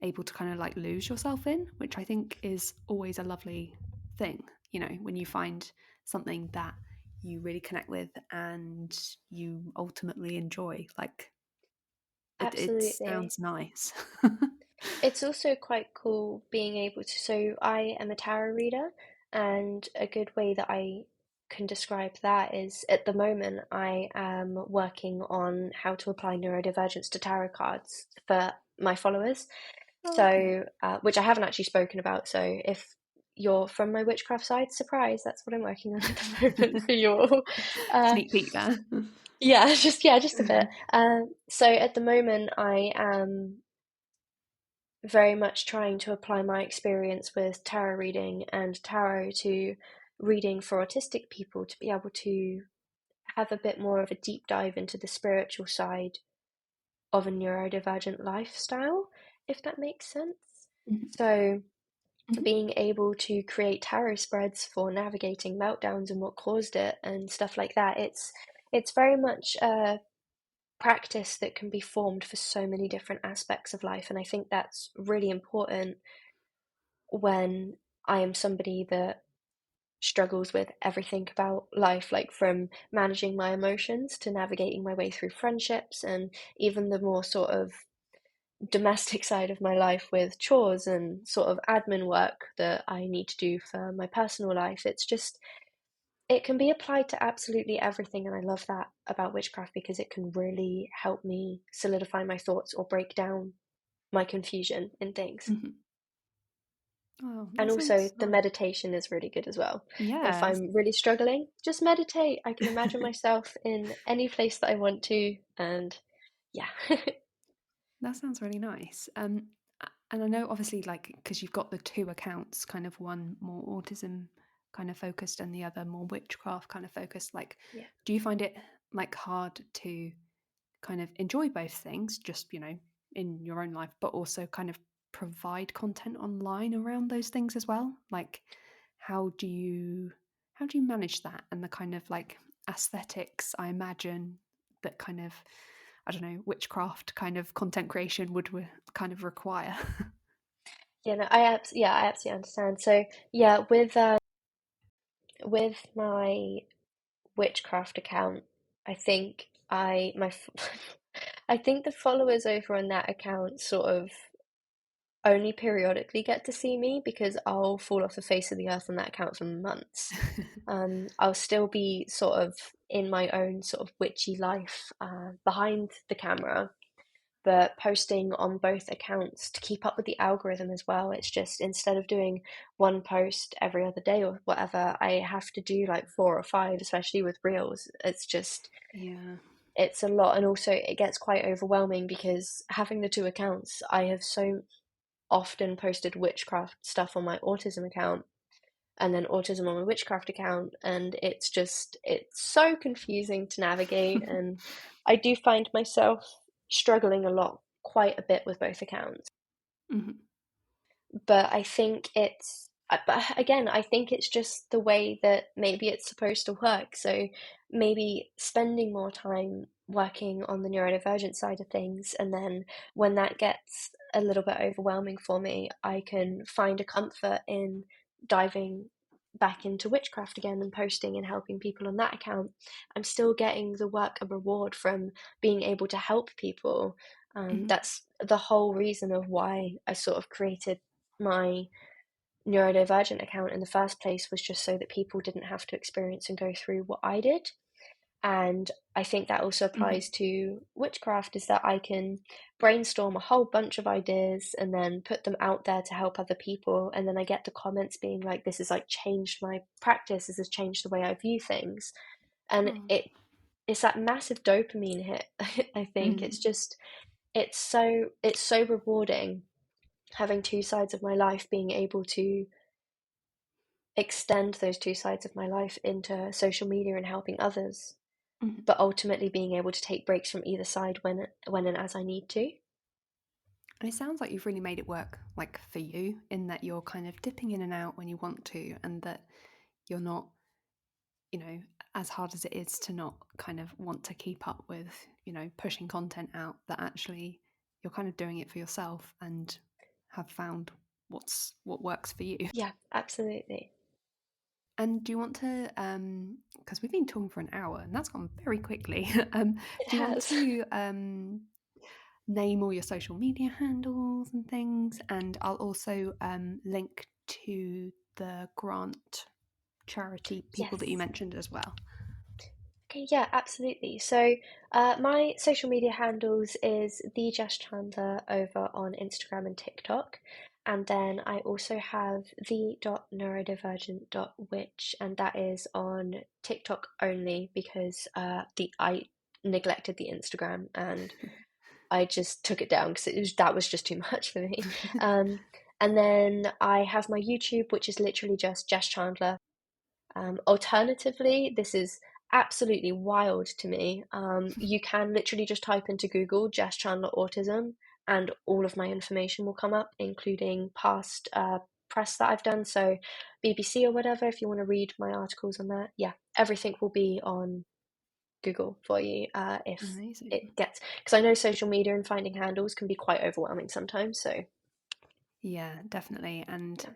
able to kind of like lose yourself in, which I think is always a lovely thing, when you find something that you really connect with and you ultimately enjoy. Like it Absolutely. sounds nice. It's also quite cool being able to. So, I am a tarot reader, and a good way that I can describe that is at the moment I am working on how to apply neurodivergence to tarot cards for my followers. Oh, okay. So, which I haven't actually spoken about. So, if you're from my witchcraft side, surprise, that's what I'm working on at the moment for you all. Uh, Sneak peek there. yeah, just a bit. So at the moment, I am very much trying to apply my experience with tarot reading and tarot to reading for autistic people to be able to have a bit more of a deep dive into the spiritual side of a neurodivergent lifestyle, if that makes sense. Mhm. So, Mhm. being able to create tarot spreads for navigating meltdowns and what caused it and stuff like that, it's very much a practice that can be formed for so many different aspects of life, and I think that's really important when I am somebody that struggles with everything about life, like from managing my emotions to navigating my way through friendships and even the more sort of domestic side of my life with chores and sort of admin work that I need to do for my personal life. It's just, it can be applied to absolutely everything. And I love that about witchcraft because it can really help me solidify my thoughts or break down my confusion in things. Mhm. Oh, And that also sounds the nice. meditation is really good as well. If Yes. I'm really struggling, just meditate. I can imagine myself in any place that I want to, and yeah. That sounds really nice. And I know obviously like because you've got the two accounts, kind of one more autism kind of focused and the other more witchcraft kind of focused. Like, Yeah. do you find it like hard to kind of enjoy both things, just in your own life, but also kind of provide content online around those things as well? Like, how do you how do you manage that and the kind of like aesthetics I imagine that kind of I don't know witchcraft kind of content creation would kind of require. Yeah, no, I absolutely understand. So yeah, with my witchcraft account, I think I think the followers over on that account sort of only periodically get to see me because I'll fall off the face of the earth on that account for months. I'll still be sort of in my own sort of witchy life behind the camera, but posting on both accounts to keep up with the algorithm as well. It's just instead of doing one post every other day or whatever, I have to do like four or five, especially with reels. Yeah. It's a lot, and also it gets quite overwhelming because having the two accounts, I have so often posted witchcraft stuff on my autism account and then autism on my witchcraft account, and it's so confusing to navigate, and I do find myself struggling a lot, quite a bit with both accounts. Mhm. But I think but again, I think it's just the way that maybe it's supposed to work. So maybe spending more time working on the neurodivergent side of things, and then when that gets a little bit overwhelming for me, I can find a comfort in diving back into witchcraft again and posting and helping people on that account. I'm still getting the work and reward from being able to help people. Mhm. That's the whole reason of why I sort of created my neurodivergent account in the first place, was just so that people didn't have to experience and go through what I did. And I think that also Mhm. applies to witchcraft, is that I can brainstorm a whole bunch of ideas and then put them out there to help other people. And then I get the comments being like, this has like changed my practice, this has changed the way I view things. And Oh. it's that massive dopamine hit. I think Mm. it's so rewarding having two sides of my life, being able to extend those two sides of my life into social media and helping others, Mhm. but ultimately being able to take breaks from either side when and as I need to. And it sounds like you've really made it work, like for you, in that you're kind of dipping in and out when you want to, and that you're not, you know, as hard as it is to not kind of want to keep up with, pushing content out, that actually you're kind of doing it for yourself and have found what works for you. Yeah, absolutely. And do you want to, because we've been talking for an hour and that's gone very quickly, It do you want has. to name all your social media handles and things? And I'll also link to the grant charity people that you Yes. mentioned as well. Okay, yeah, absolutely. So, my social media handles is the Jess Chandler over on Instagram and TikTok. And then I also have the.neurodivergent.witch, and that is on TikTok only because the I neglected the Instagram and I just took it down because that was just too much for me. Um, and then I have my YouTube, which is literally just Jess Chandler. Alternatively, this is absolutely wild to me. You can literally just type into Google Jess Chandler autism, and all of my information will come up, including past press that I've done. So, BBC or whatever, if you want to read my articles on that, yeah, everything will be on Google for you. If Amazing. it gets, because I know social media and finding handles can be quite overwhelming sometimes. So, Yeah, definitely. And yeah,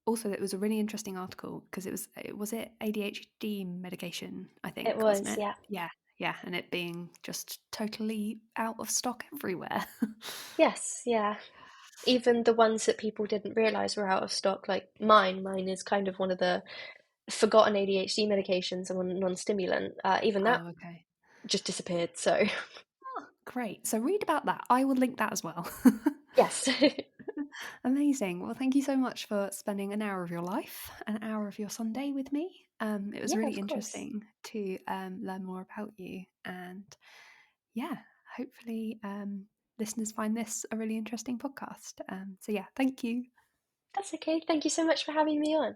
also, it was a really interesting article because was it ADHD medication, I it think, wasn't was, it? yeah. Yeah, yeah, and it being just totally out of stock everywhere. Yes, yeah. Even the ones that people didn't realize were out of stock, like mine is kind of one of the forgotten ADHD medications and one non-stimulant. Even that Oh, okay. just disappeared. So Oh, great. So read about that. I will link that as well. yes, Amazing. Well, thank you so much for spending an hour of your life, an hour of your Sunday with me. It was Yeah, really of course. interesting to learn more about you. And yeah, hopefully listeners find this a really interesting podcast. So yeah, thank you. That's okay. Thank you so much for having me on.